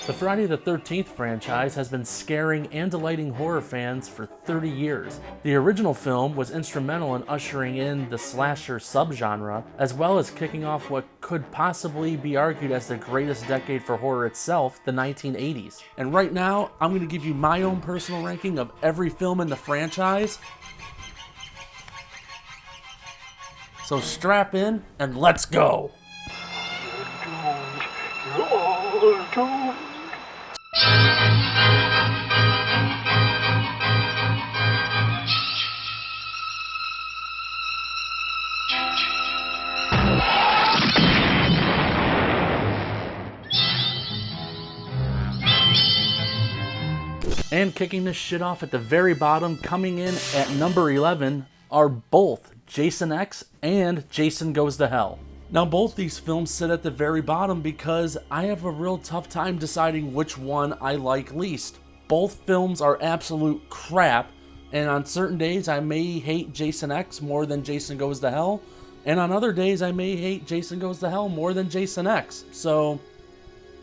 The Friday the 13th franchise has been scaring and delighting horror fans for 30 years. The original film was instrumental in ushering in the slasher subgenre, as well as kicking off what could possibly be argued as the greatest decade for horror itself, the 1980s. And right now, I'm going to give you my own personal ranking of every film in the franchise. So strap in and let's go! And kicking this shit off at the very bottom, coming in at number 11, are both Jason X and Jason Goes to Hell. Now both these films sit at the very bottom because I have a real tough time deciding which one I like least. Both films are absolute crap, and on certain days I may hate Jason X more than Jason Goes to Hell, and on other days I may hate Jason Goes to Hell more than Jason X. So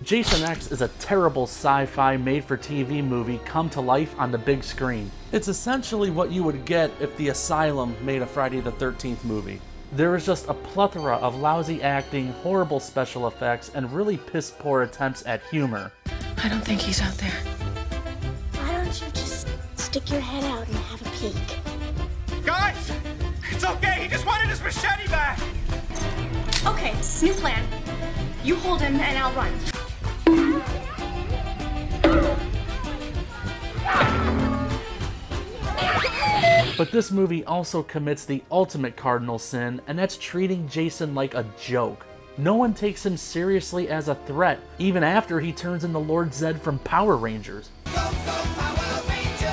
Jason X is a terrible sci-fi made-for-TV movie come to life on the big screen. It's essentially what you would get if the Asylum made a Friday the 13th movie. There is just a plethora of lousy acting, horrible special effects, and really piss-poor attempts at humor. I don't think he's out there. Why don't you just stick your head out and have a peek? Guys! It's okay, he just wanted his machete back! Okay, new plan. You hold him and I'll run. But this movie also commits the ultimate cardinal sin, and that's treating Jason like a joke. No one takes him seriously as a threat, even after he turns into Lord Zed from Power Rangers. Power Rangers!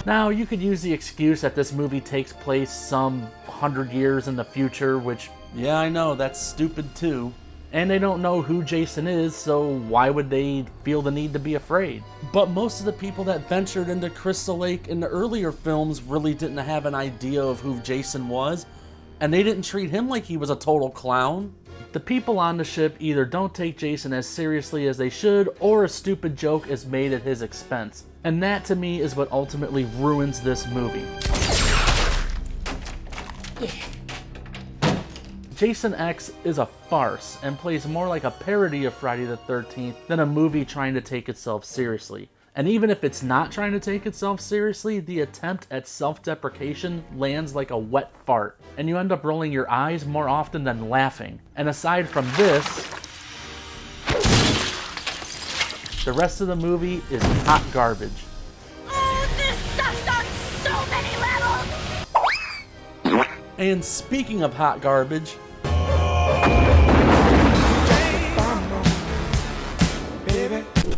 Now, you could use the excuse that this movie takes place some 100 years in the future, which, yeah, I know, that's stupid too. And they don't know who Jason is, so why would they feel the need to be afraid? But most of the people that ventured into Crystal Lake in the earlier films really didn't have an idea of who Jason was, and they didn't treat him like he was a total clown. The people on the ship either don't take Jason as seriously as they should, or a stupid joke is made at his expense. And that, to me, is what ultimately ruins this movie. Jason X is a farce and plays more like a parody of Friday the 13th than a movie trying to take itself seriously. And even if it's not trying to take itself seriously, the attempt at self-deprecation lands like a wet fart, and you end up rolling your eyes more often than laughing. And aside from this, the rest of the movie is hot garbage. Oh, this sucks on so many levels! And speaking of hot garbage,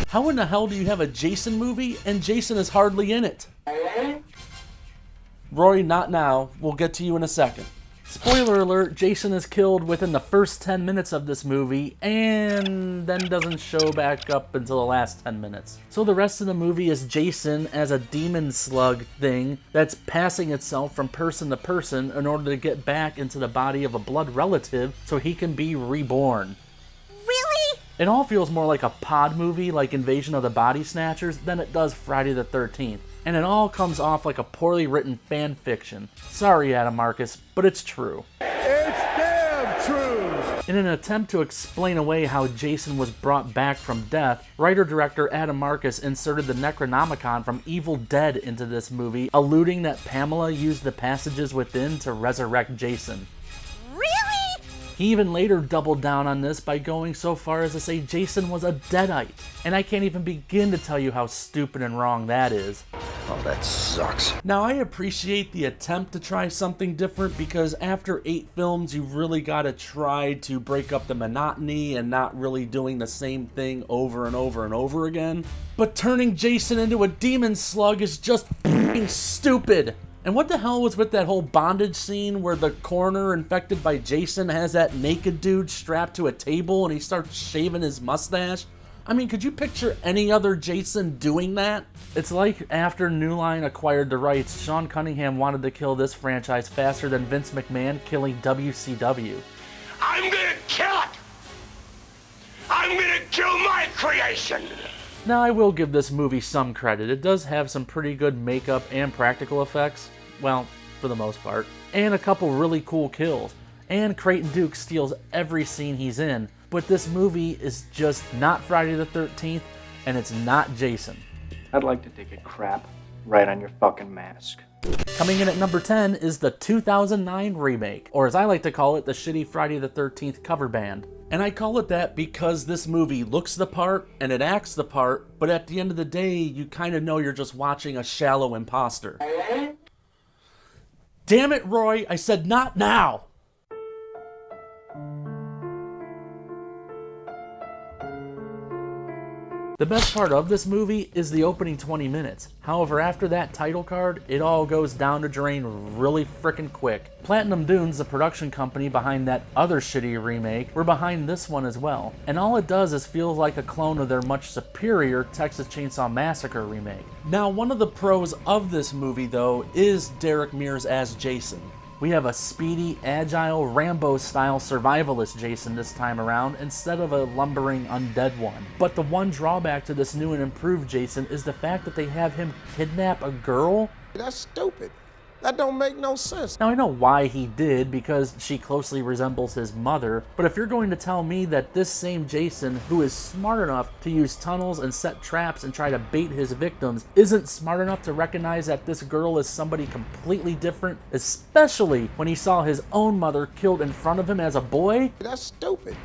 how in the hell do you have a Jason movie and Jason is hardly in it? Roy, not now. We'll get to you in a second. Spoiler alert, Jason is killed within the first 10 minutes of this movie and then doesn't show back up until the last 10 minutes. So the rest of the movie is Jason as a demon slug thing that's passing itself from person to person in order to get back into the body of a blood relative so he can be reborn. Really? It all feels more like a pod movie like Invasion of the Body Snatchers than it does Friday the 13th. And it all comes off like a poorly written fan fiction. Sorry, Adam Marcus, but it's true. It's damn true! In an attempt to explain away how Jason was brought back from death, writer-director Adam Marcus inserted the Necronomicon from Evil Dead into this movie, alluding that Pamela used the passages within to resurrect Jason. He even later doubled down on this by going so far as to say Jason was a Deadite. And I can't even begin to tell you how stupid and wrong that is. Oh, that sucks. Now, I appreciate the attempt to try something different because after 8 films, you really gotta try to break up the monotony and not really doing the same thing over and over and over again. But turning Jason into a demon slug is just f***ing stupid. And what the hell was with that whole bondage scene where the coroner infected by Jason has that naked dude strapped to a table and he starts shaving his mustache? I mean, could you picture any other Jason doing that? It's like after New Line acquired the rights, Sean Cunningham wanted to kill this franchise faster than Vince McMahon killing WCW. I'm gonna kill it! I'm gonna kill my creation. Now, I will give this movie some credit. It does have some pretty good makeup and practical effects. Well, for the most part. And a couple really cool kills. And Creighton Duke steals every scene he's in. But this movie is just not Friday the 13th, and it's not Jason. I'd like to take a crap right on your fucking mask. Coming in at number 10 is the 2009 remake, or as I like to call it, the shitty Friday the 13th cover band. And I call it that because this movie looks the part and it acts the part, but at the end of the day, you kind of know you're just watching a shallow imposter. Damn it, Roy, I said not now! The best part of this movie is the opening 20 minutes. However, after that title card, it all goes down the drain really frickin' quick. Platinum Dunes, the production company behind that other shitty remake, were behind this one as well. And all it does is feel like a clone of their much superior Texas Chainsaw Massacre remake. Now, one of the pros of this movie, though, is Derek Mears as Jason. We have a speedy, agile, Rambo-style survivalist Jason this time around instead of a lumbering undead one. But the one drawback to this new and improved Jason is the fact that they have him kidnap a girl. That's stupid. That don't make no sense. Now I know why he did, because she closely resembles his mother, but if you're going to tell me that this same Jason, who is smart enough to use tunnels and set traps and try to bait his victims, isn't smart enough to recognize that this girl is somebody completely different, especially when he saw his own mother killed in front of him as a boy? That's stupid.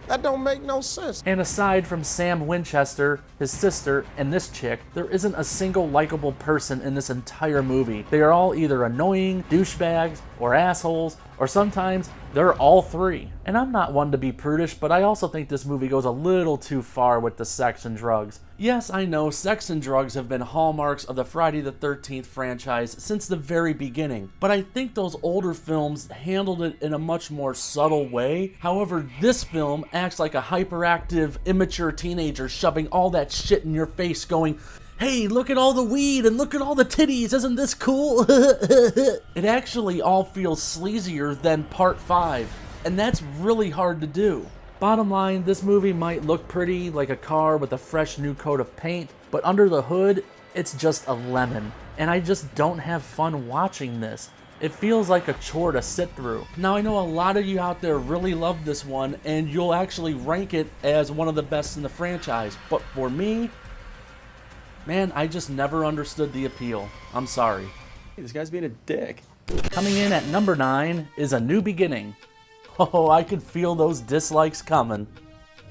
That don't make no sense. And aside from Sam Winchester, his sister, and this chick, there isn't a single likable person in this entire movie. They are all either annoying, douchebags, or assholes, or sometimes they're all three. And I'm not one to be prudish, but I also think this movie goes a little too far with the sex and drugs. Yes, I know sex and drugs have been hallmarks of the Friday the 13th franchise since the very beginning, but I think those older films handled it in a much more subtle way. However, this film acts like a hyperactive, immature teenager shoving all that shit in your face going, "Hey, look at all the weed and look at all the titties, isn't this cool?" It actually all feels sleazier than Part 5, and that's really hard to do. Bottom line, this movie might look pretty, like a car with a fresh new coat of paint, but under the hood, it's just a lemon. And I just don't have fun watching this. It feels like a chore to sit through. Now, I know a lot of you out there really love this one, and you'll actually rank it as one of the best in the franchise, but for me, man, I just never understood the appeal. I'm sorry. Hey, this guy's being a dick. Coming in at number 9 is A New Beginning. Oh, I can feel those dislikes coming.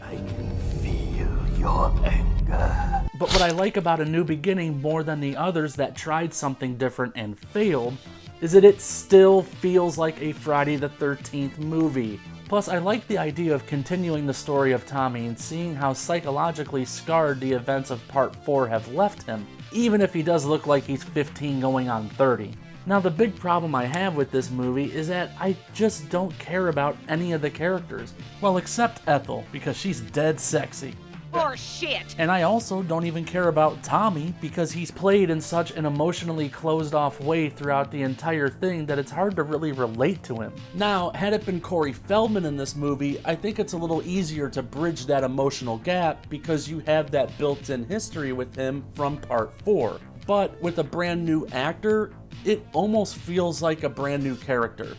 I can feel your anger. But what I like about A New Beginning more than the others that tried something different and failed is that it still feels like a Friday the 13th movie. Plus, I like the idea of continuing the story of Tommy and seeing how psychologically scarred the events of Part 4 have left him, even if he does look like he's 15 going on 30. Now, the big problem I have with this movie is that I just don't care about any of the characters. Well, except Ethel, because she's dead sexy. Or shit. And I also don't even care about Tommy because he's played in such an emotionally closed off way throughout the entire thing that it's hard to really relate to him. Now, had it been Corey Feldman in this movie, I think it's a little easier to bridge that emotional gap because you have that built-in history with him from Part 4. But with a brand new actor, it almost feels like a brand new character.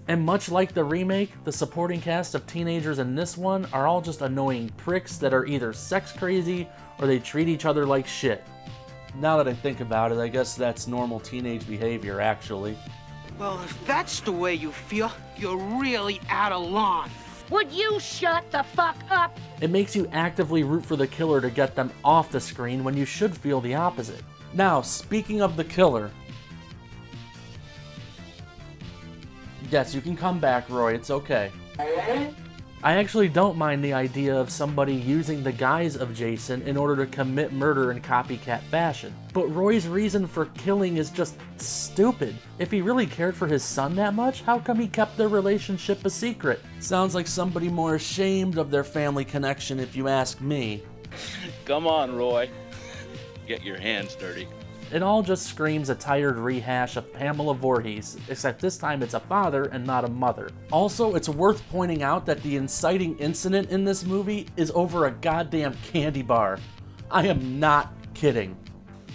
And much like the remake, the supporting cast of teenagers in this one are all just annoying pricks that are either sex crazy or they treat each other like shit. Now that I think about it, I guess that's normal teenage behavior, actually. Well, if that's the way you feel, you're really out of line. Would you shut the fuck up? It makes you actively root for the killer to get them off the screen when you should feel the opposite. Now, speaking of the killer... Yes, you can come back, Roy, it's okay. I actually don't mind the idea of somebody using the guise of Jason in order to commit murder in copycat fashion. But Roy's reason for killing is just stupid. If he really cared for his son that much, how come he kept their relationship a secret? Sounds like somebody more ashamed of their family connection if you ask me. Come on, Roy. Get your hands dirty. It all just screams a tired rehash of Pamela Voorhees, except this time it's a father and not a mother. Also, it's worth pointing out that the inciting incident in this movie is over a goddamn candy bar. I am not kidding.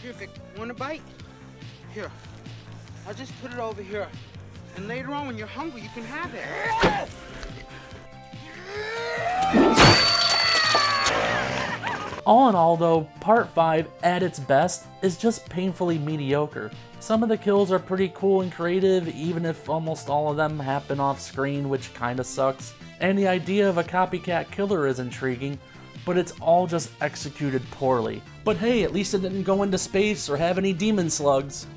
Here, Vic, want a bite? Here, I'll just put it over here. And later on, when you're hungry, you can have it. All in all though, Part 5 at its best is just painfully mediocre. Some of the kills are pretty cool and creative, even if almost all of them happen off screen, which kinda sucks. And the idea of a copycat killer is intriguing, but it's all just executed poorly. But hey, at least it didn't go into space or have any demon slugs.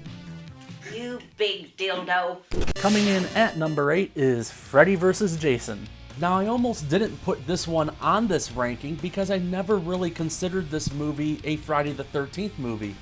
You big dildo. Coming in at number 8 is Freddy vs. Jason. Now, I almost didn't put this one on this ranking because I never really considered this movie a Friday the 13th movie.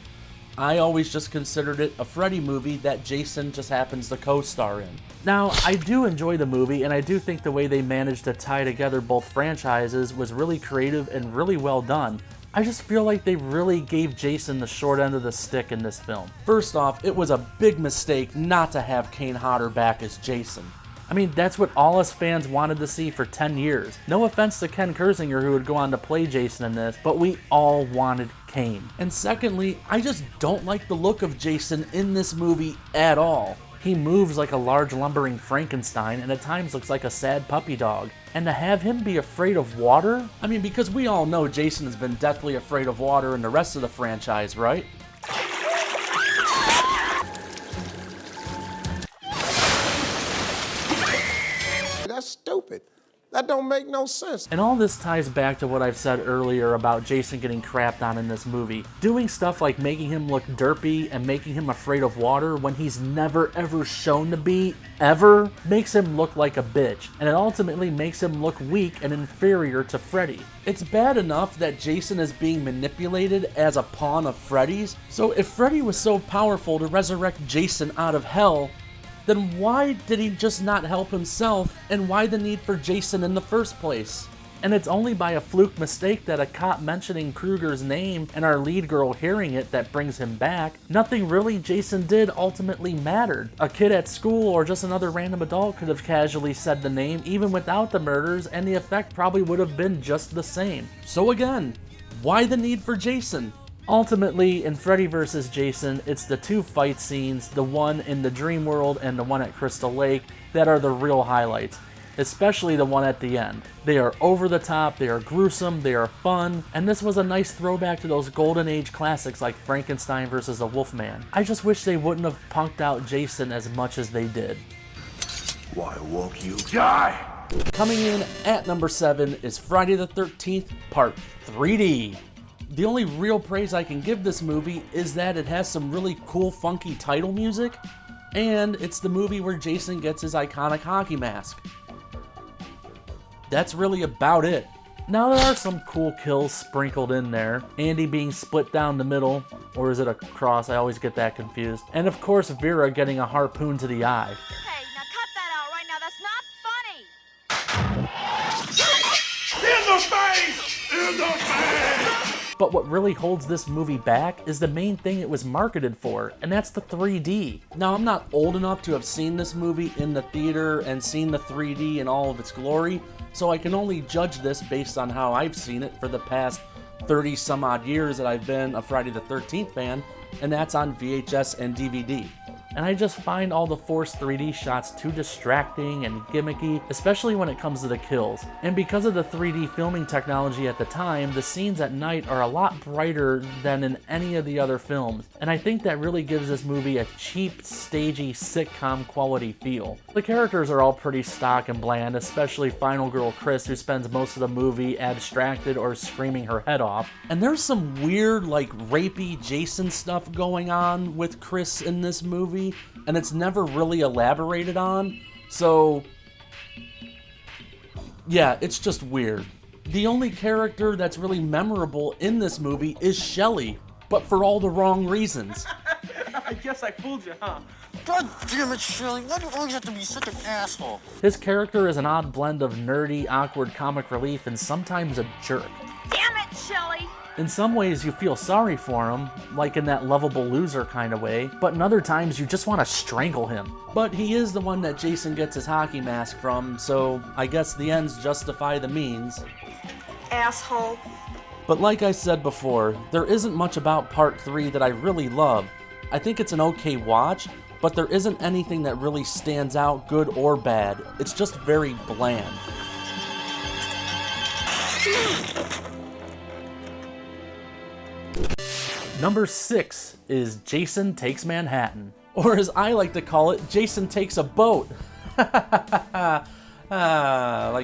I always just considered it a Freddy movie that Jason just happens to co-star in. Now, I do enjoy the movie, and I do think the way they managed to tie together both franchises was really creative and really well done. I just feel like they really gave Jason the short end of the stick in this film. First off, it was a big mistake not to have Kane Hodder back as Jason. I mean, that's what all us fans wanted to see for 10 years. No offense to Ken Kersinger, who would go on to play Jason in this, but we all wanted Kane. And secondly, I just don't like the look of Jason in this movie at all. He moves like a large lumbering Frankenstein and at times looks like a sad puppy dog. And to have him be afraid of water? I mean, because we all know Jason has been deathly afraid of water in the rest of the franchise, right? That's stupid. That don't make no sense. And all this ties back to what I've said earlier about Jason getting crapped on in this movie. Doing stuff like making him look derpy and making him afraid of water when he's never ever shown to be, ever, makes him look like a bitch. And it ultimately makes him look weak and inferior to Freddy. It's bad enough that Jason is being manipulated as a pawn of Freddy's, so if Freddy was so powerful to resurrect Jason out of hell, then why did he just not help himself, and why the need for Jason in the first place? And it's only by a fluke mistake that a cop mentioning Krueger's name and our lead girl hearing it that brings him back. Nothing really Jason did ultimately mattered. A kid at school or just another random adult could have casually said the name even without the murders, and the effect probably would have been just the same. So again, why the need for Jason? Ultimately, in Freddy vs. Jason, it's the two fight scenes, the one in the dream world and the one at Crystal Lake, that are the real highlights, especially the one at the end. They are over the top, they are gruesome, they are fun, and this was a nice throwback to those golden age classics like Frankenstein vs. the Wolfman. I just wish they wouldn't have punked out Jason as much as they did. Why won't you die? Coming in at number 7 is Friday the 13th Part 3D. The only real praise I can give this movie is that it has some really cool funky title music, and it's the movie where Jason gets his iconic hockey mask. That's really about it. Now there are some cool kills sprinkled in there. Andy being split down the middle, or is it a cross? I always get that confused. And of course Vera getting a harpoon to the eye. Hey, now cut that out right now. That's not funny. In the face! In the face! But what really holds this movie back is the main thing it was marketed for, and that's the 3D. Now, I'm not old enough to have seen this movie in the theater and seen the 3D in all of its glory, so I can only judge this based on how I've seen it for the past 30 some odd years that I've been a Friday the 13th fan, and that's on VHS and DVD. And I just find all the forced 3D shots too distracting and gimmicky, especially when it comes to the kills. And because of the 3D filming technology at the time, the scenes at night are a lot brighter than in any of the other films, and I think that really gives this movie a cheap, stagey, sitcom quality feel. The characters are all pretty stock and bland, especially Final Girl Chris, who spends most of the movie abstracted or screaming her head off. And there's some weird, like, rapey Jason stuff going on with Chris in this movie, and it's never really elaborated on, so yeah, it's just weird. The only character that's really memorable in this movie is Shelly, but for all the wrong reasons. I guess I fooled you, huh? God damn it, Shirley, why do you always have to be such an asshole? His character is an odd blend of nerdy, awkward comic relief and sometimes a jerk. Damn it, Shelley. In some ways you feel sorry for him, like in that lovable loser kind of way, but in other times you just want to strangle him. But he is the one that Jason gets his hockey mask from, so I guess the ends justify the means. Asshole. But like I said before, there isn't much about Part 3 that I really love. I think it's an okay watch, but there isn't anything that really stands out, good or bad. It's just very bland. Number 6 is Jason Takes Manhattan. Or as I like to call it, Jason Takes a Boat. Like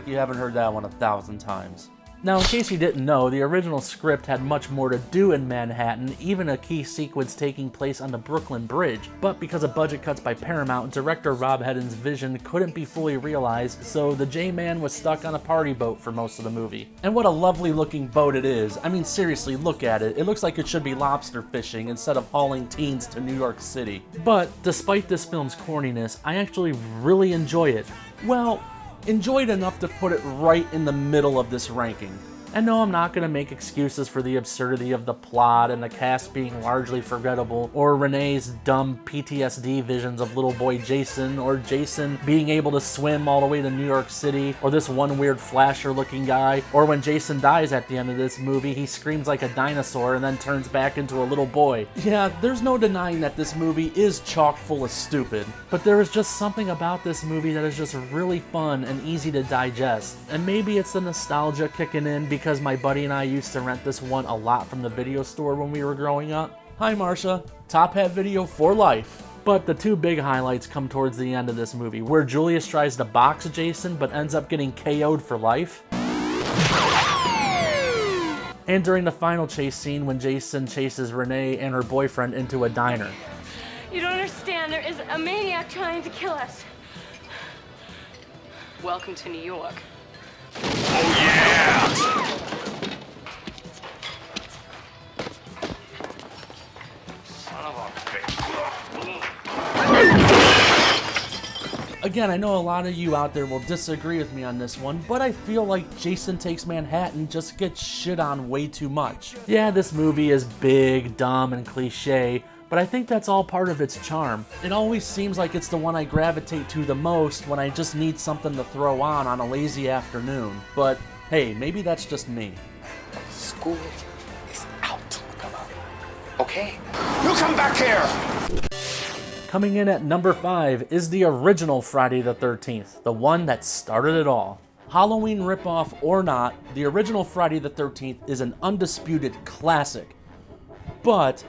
you haven't heard that one 1,000 times. Now, in case you didn't know, the original script had much more to do in Manhattan, even a key sequence taking place on the Brooklyn Bridge. But because of budget cuts by Paramount, director Rob Hedden's vision couldn't be fully realized, so the J-Man was stuck on a party boat for most of the movie. And what a lovely looking boat it is. I mean, seriously, look at it. It looks like it should be lobster fishing instead of hauling teens to New York City. But despite this film's corniness, I actually really enjoy it. Well, enjoyed enough to put it right in the middle of this ranking. And no, I'm not going to make excuses for the absurdity of the plot and the cast being largely forgettable, or Renee's dumb PTSD visions of little boy Jason, or Jason being able to swim all the way to New York City, or this one weird flasher looking guy, or when Jason dies at the end of this movie, he screams like a dinosaur and then turns back into a little boy. Yeah, there's no denying that this movie is chock full of stupid, but there is just something about this movie that is just really fun and easy to digest. And maybe it's the nostalgia kicking in because my buddy and I used to rent this one a lot from the video store when we were growing up. Hi Marsha, Top Hat Video for life. But the two big highlights come towards the end of this movie, where Julius tries to box Jason but ends up getting KO'd for life. And during the final chase scene when Jason chases Renee and her boyfriend into a diner. You don't understand. There is a maniac trying to kill us. Welcome to New York. Oh, yeah! Son of a bitch. Again, I know a lot of you out there will disagree with me on this one, but I feel like Jason Takes Manhattan just gets shit on way too much. Yeah, this movie is big, dumb, and cliche, but I think that's all part of its charm. It always seems like it's the one I gravitate to the most when I just need something to throw on a lazy afternoon. But hey, maybe that's just me. School is out. Okay? You come back here! Coming in at number 5 is the original Friday the 13th, the one that started it all. Halloween ripoff or not, the original Friday the 13th is an undisputed classic. But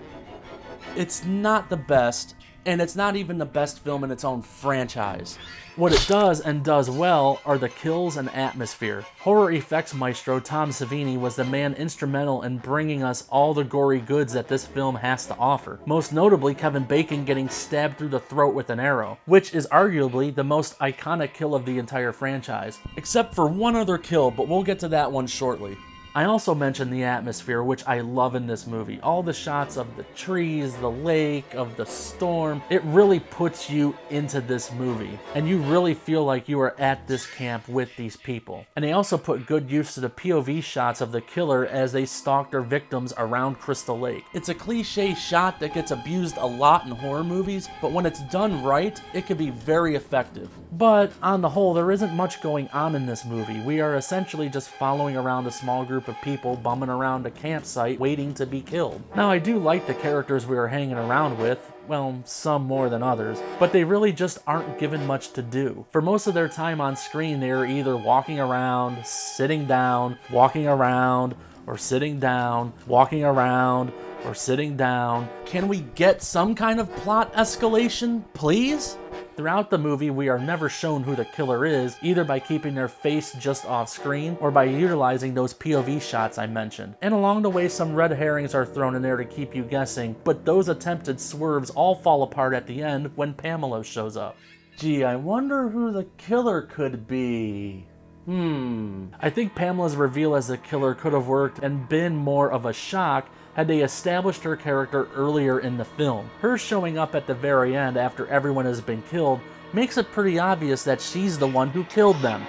it's not the best, and it's not even the best film in its own franchise. What it does, and does well, are the kills and atmosphere. Horror effects maestro Tom Savini was the man instrumental in bringing us all the gory goods that this film has to offer. Most notably, Kevin Bacon getting stabbed through the throat with an arrow, which is arguably the most iconic kill of the entire franchise. Except for one other kill, but we'll get to that one shortly. I also mentioned the atmosphere, which I love in this movie. All the shots of the trees, the lake, of the storm, it really puts you into this movie. And you really feel like you are at this camp with these people. And they also put good use to the POV shots of the killer as they stalk their victims around Crystal Lake. It's a cliche shot that gets abused a lot in horror movies, but when it's done right, it can be very effective. But on the whole, there isn't much going on in this movie. We are essentially just following around a small group of people bumming around a campsite waiting to be killed. Now, I do like the characters we are hanging around with, well, some more than others, but they really just aren't given much to do. For most of their time on screen, they are either walking around, sitting down, walking around, or sitting down, walking around, or sitting down. Can we get some kind of plot escalation, please? Throughout the movie, we are never shown who the killer is, either by keeping their face just off screen or by utilizing those POV shots I mentioned. And along the way, some red herrings are thrown in there to keep you guessing, but those attempted swerves all fall apart at the end when Pamela shows up. Gee, I wonder who the killer could be. I think Pamela's reveal as the killer could have worked and been more of a shock had they established her character earlier in the film. Her showing up at the very end after everyone has been killed makes it pretty obvious that she's the one who killed them.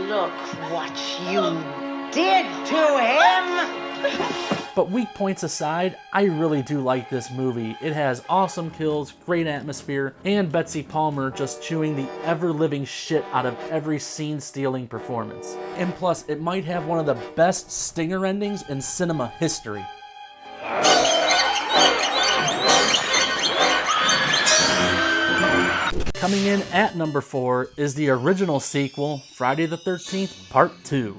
Look what you did to him! But weak points aside, I really do like this movie. It has awesome kills, great atmosphere, and Betsy Palmer just chewing the ever-living shit out of every scene-stealing performance. And plus, it might have one of the best stinger endings in cinema history. Coming in at number 4 is the original sequel, Friday the 13th Part 2.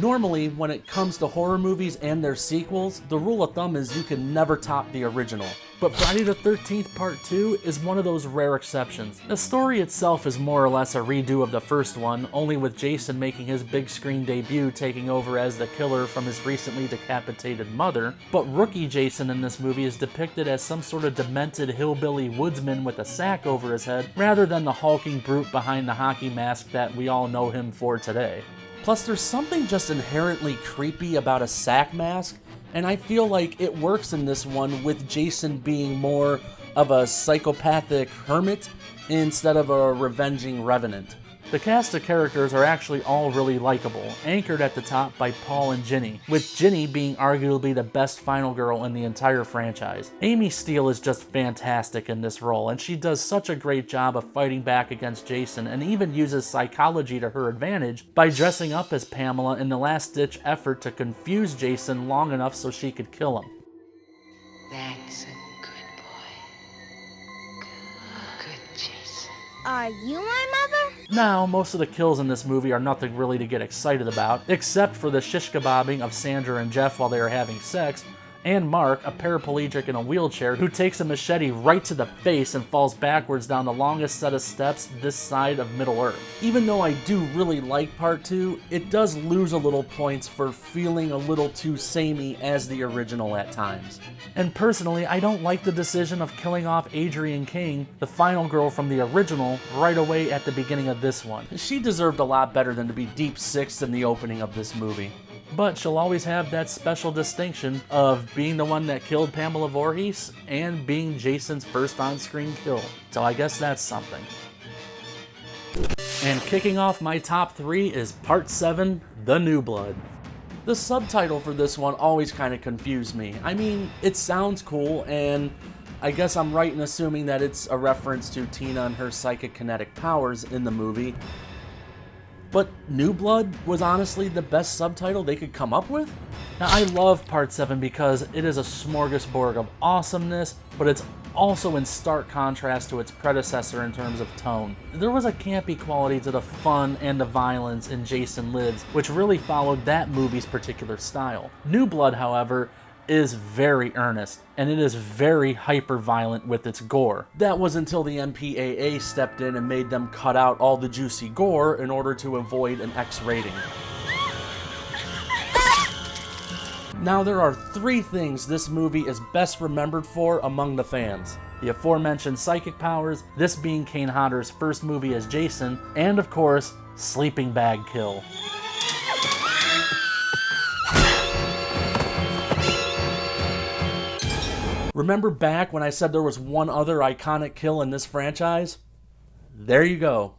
Normally, when it comes to horror movies and their sequels, the rule of thumb is you can never top the original. But Friday the 13th Part 2 is one of those rare exceptions. The story itself is more or less a redo of the first one, only with Jason making his big screen debut taking over as the killer from his recently decapitated mother. But rookie Jason in this movie is depicted as some sort of demented hillbilly woodsman with a sack over his head, rather than the hulking brute behind the hockey mask that we all know him for today. Plus, there's something just inherently creepy about a sack mask, and I feel like it works in this one with Jason being more of a psychopathic hermit instead of a revenging revenant. The cast of characters are actually all really likable, anchored at the top by Paul and Ginny, with Ginny being arguably the best final girl in the entire franchise. Amy Steele is just fantastic in this role, and she does such a great job of fighting back against Jason, and even uses psychology to her advantage by dressing up as Pamela in the last-ditch effort to confuse Jason long enough so she could kill him. That's a good boy. Good Jason. Are you my mother? Now, most of the kills in this movie are nothing really to get excited about, except for the shish kebabbing of Sandra and Jeff while they are having sex, and Mark, a paraplegic in a wheelchair, who takes a machete right to the face and falls backwards down the longest set of steps this side of Middle-earth. Even though I do really like Part 2, it does lose a little points for feeling a little too samey as the original at times. And personally, I don't like the decision of killing off Adrienne King, the final girl from the original, right away at the beginning of this one. She deserved a lot better than to be deep sixth in the opening of this movie. But she'll always have that special distinction of being the one that killed Pamela Voorhees and being Jason's first on-screen kill. So I guess that's something. And kicking off my top 3 is Part 7, The New Blood. The subtitle for this one always kind of confused me. I mean, it sounds cool, and I guess I'm right in assuming that it's a reference to Tina and her psychic kinetic powers in the movie. But New Blood was honestly the best subtitle they could come up with? Now, I love Part 7 because it is a smorgasbord of awesomeness, but it's also in stark contrast to its predecessor in terms of tone. There was a campy quality to the fun and the violence in Jason Lives, which really followed that movie's particular style. New Blood, however, is very earnest, and it is very hyper-violent with its gore. That was until the MPAA stepped in and made them cut out all the juicy gore in order to avoid an X rating. Now, there are 3 things this movie is best remembered for among the fans. The aforementioned psychic powers, this being Kane Hodder's first movie as Jason, and of course, sleeping bag kill. Remember back when I said there was one other iconic kill in this franchise? There you go.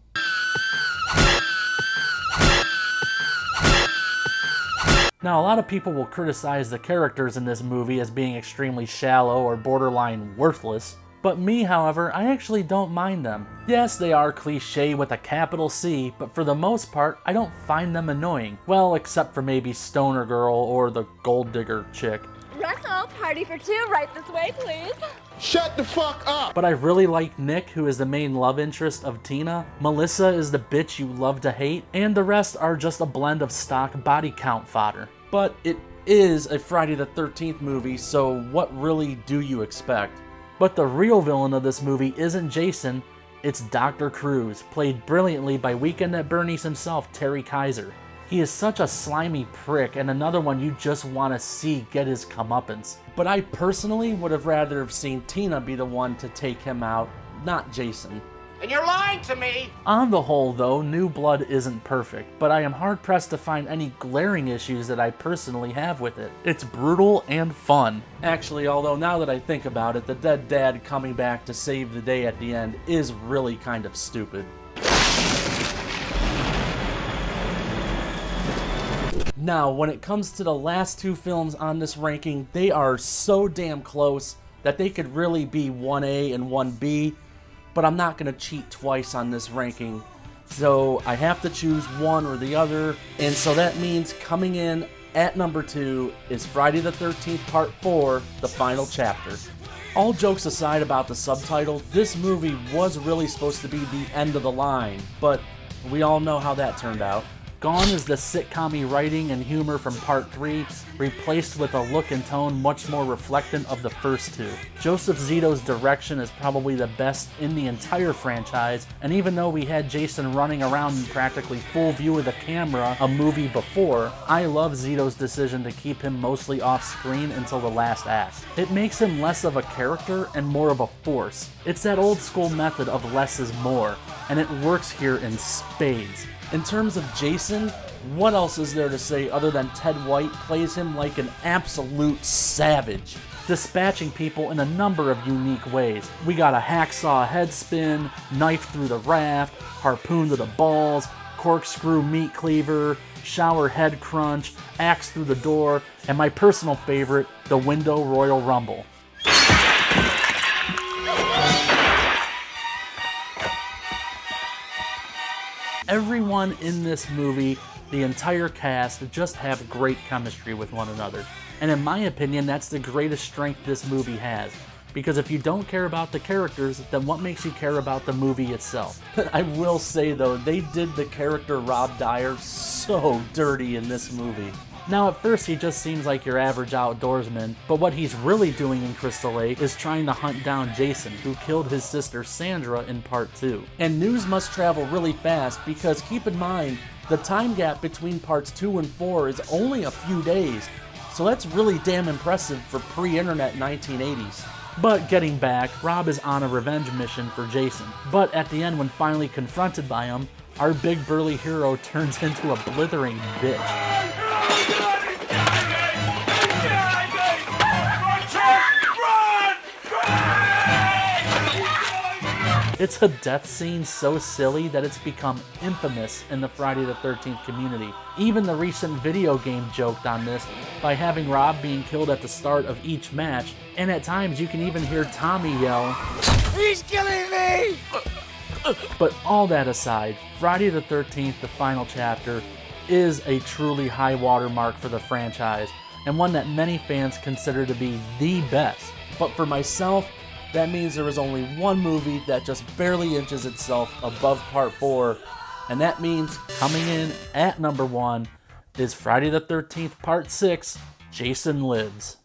Now, a lot of people will criticize the characters in this movie as being extremely shallow or borderline worthless, but me, however, I actually don't mind them. Yes, they are cliché with a capital C, but for the most part, I don't find them annoying. Well, except for maybe Stoner Girl or the Gold Digger chick. Russell, party for 2, right this way, please. Shut the fuck up! But I really like Nick, who is the main love interest of Tina. Melissa is the bitch you love to hate, and the rest are just a blend of stock body count fodder. But it is a Friday the 13th movie, so what really do you expect? But the real villain of this movie isn't Jason, it's Dr. Cruz, played brilliantly by Weekend at Bernie's himself, Terry Kaiser. He is such a slimy prick, and another one you just want to see get his comeuppance. But I personally would have rather have seen Tina be the one to take him out, not Jason. And you're lying to me! On the whole, though, New Blood isn't perfect, but I am hard-pressed to find any glaring issues that I personally have with it. It's brutal and fun. Actually, although now that I think about it, the dead dad coming back to save the day at the end is really kind of stupid. Now, when it comes to the last two films on this ranking, they are so damn close that they could really be 1A and 1B, but I'm not going to cheat twice on this ranking. So I have to choose one or the other, and so that means coming in at number 2 is Friday the 13th Part 4, The Final Chapter. All jokes aside about the subtitle, this movie was really supposed to be the end of the line, but we all know how that turned out. Gone is the sitcom-y writing and humor from Part 3, replaced with a look and tone much more reflectant of the first two. Joseph Zito's direction is probably the best in the entire franchise, and even though we had Jason running around in practically full view of the camera a movie before, I love Zito's decision to keep him mostly off screen until the last act. It makes him less of a character and more of a force. It's that old school method of less is more, and it works here in spades. In terms of Jason, what else is there to say other than Ted White plays him like an absolute savage, dispatching people in a number of unique ways. We got a hacksaw head spin, knife through the raft, harpoon to the balls, corkscrew meat cleaver, shower head crunch, axe through the door, and my personal favorite, the window Royal Rumble. Everyone in this movie, the entire cast, just have great chemistry with one another. And in my opinion, that's the greatest strength this movie has. Because if you don't care about the characters, then what makes you care about the movie itself? I will say though, they did the character Rob Dyer so dirty in this movie. Now at first he just seems like your average outdoorsman, but what he's really doing in Crystal Lake is trying to hunt down Jason, who killed his sister Sandra in Part 2. And news must travel really fast because keep in mind, the time gap between Parts 2 and 4 is only a few days, so that's really damn impressive for pre-internet 1980s. But getting back, Rob is on a revenge mission for Jason, but at the end when finally confronted by him, our big burly hero turns into a blithering bitch. It's a death scene so silly that it's become infamous in the Friday the 13th community. Even the recent video game joked on this by having Rob being killed at the start of each match, and at times you can even hear Tommy yell, "He's killing me!" But all that aside, Friday the 13th, the final chapter, is a truly high watermark for the franchise, and one that many fans consider to be the best. But for myself, that means there is only one movie that just barely inches itself above Part 4, and that means coming in at number 1 is Friday the 13th Part 6, Jason Lives.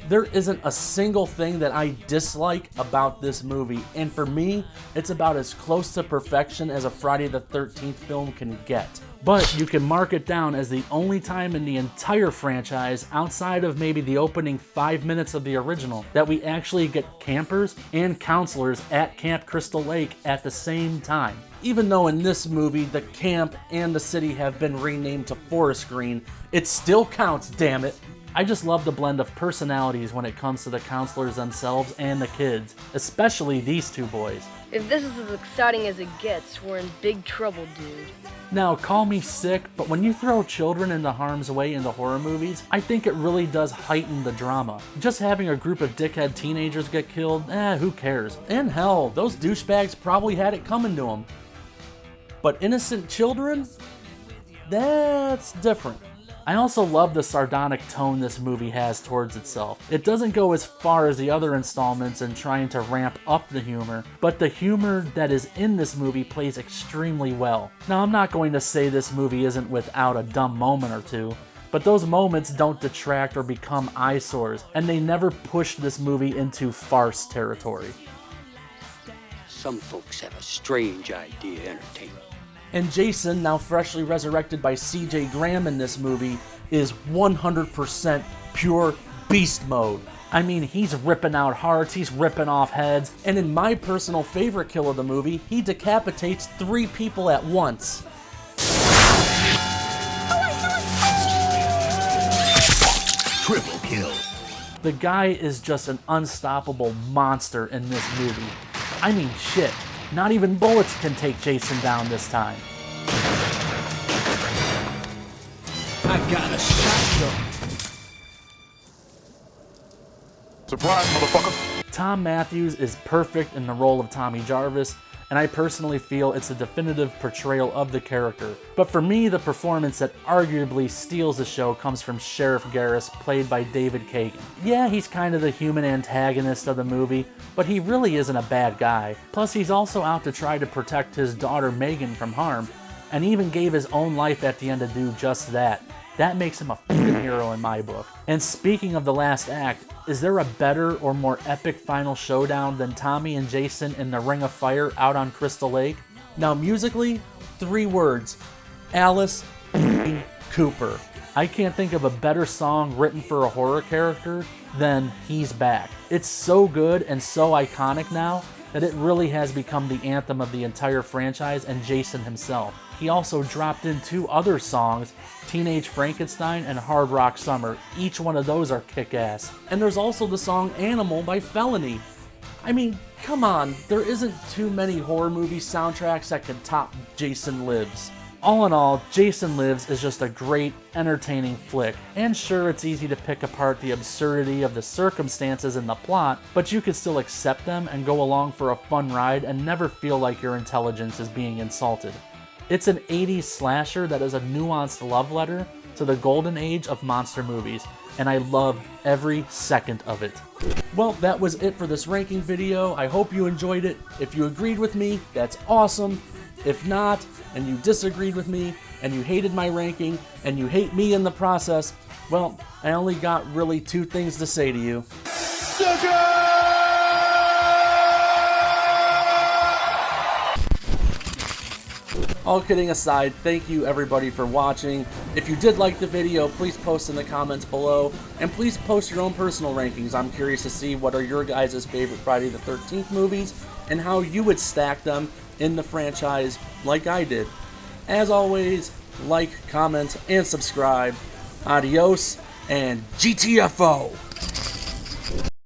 There isn't a single thing that I dislike about this movie, and for me, it's about as close to perfection as a Friday the 13th film can get. But you can mark it down as the only time in the entire franchise, outside of maybe the opening 5 minutes of the original, that we actually get campers and counselors at Camp Crystal Lake at the same time. Even though in this movie the camp and the city have been renamed to Forest Green, it still counts, damn it. I just love the blend of personalities when it comes to the counselors themselves and the kids, especially these two boys. If this is as exciting as it gets, we're in big trouble, dude. Now, call me sick, but when you throw children into harm's way into horror movies, I think it really does heighten the drama. Just having a group of dickhead teenagers get killed, who cares? And hell, those douchebags probably had it coming to them. But innocent children? That's different. I also love the sardonic tone this movie has towards itself. It doesn't go as far as the other installments in trying to ramp up the humor, but the humor that is in this movie plays extremely well. Now, I'm not going to say this movie isn't without a dumb moment or two, but those moments don't detract or become eyesores, and they never push this movie into farce territory. Some folks have a strange idea of entertainment. And Jason, now freshly resurrected by CJ Graham in this movie, is 100% pure beast mode. I mean, he's ripping out hearts, he's ripping off heads, and in my personal favorite kill of the movie, he decapitates 3 people at once. Triple kill. The guy is just an unstoppable monster in this movie. I mean, shit. Not even bullets can take Jason down this time. I got a shotgun. Surprise, motherfucker. Tom Matthews is perfect in the role of Tommy Jarvis, and I personally feel it's a definitive portrayal of the character. But for me, the performance that arguably steals the show comes from Sheriff Garris, played by David Kagan. Yeah, he's kind of the human antagonist of the movie, but he really isn't a bad guy. Plus, he's also out to try to protect his daughter Megan from harm, and even gave his own life at the end to do just that. That makes him a fucking hero in my book. And speaking of the last act, is there a better or more epic final showdown than Tommy and Jason in the Ring of Fire out on Crystal Lake? Now musically, 3 words: Alice Cooper. I can't think of a better song written for a horror character than He's Back. It's so good and so iconic now that it really has become the anthem of the entire franchise and Jason himself. He also dropped in 2 other songs, Teenage Frankenstein and Hard Rock Summer. Each one of those are kick-ass. And there's also the song Animal by Felony. I mean, come on, there isn't too many horror movie soundtracks that can top Jason Lives. All in all, Jason Lives is just a great, entertaining flick. And sure, it's easy to pick apart the absurdity of the circumstances in the plot, but you can still accept them and go along for a fun ride and never feel like your intelligence is being insulted. It's an 80s slasher that is a nuanced love letter to the golden age of monster movies, and I love every second of it. Well, that was it for this ranking video. I hope you enjoyed it. If you agreed with me, that's awesome. If not, and you disagreed with me, and you hated my ranking, and you hate me in the process, well, I only got really 2 things to say to you. All kidding aside, thank you everybody for watching. If you did like the video, please post in the comments below, and please post your own personal rankings. I'm curious to see what are your guys' favorite Friday the 13th movies, and how you would stack them in the franchise like I did. As always, like, comment, and subscribe. Adios, and GTFO!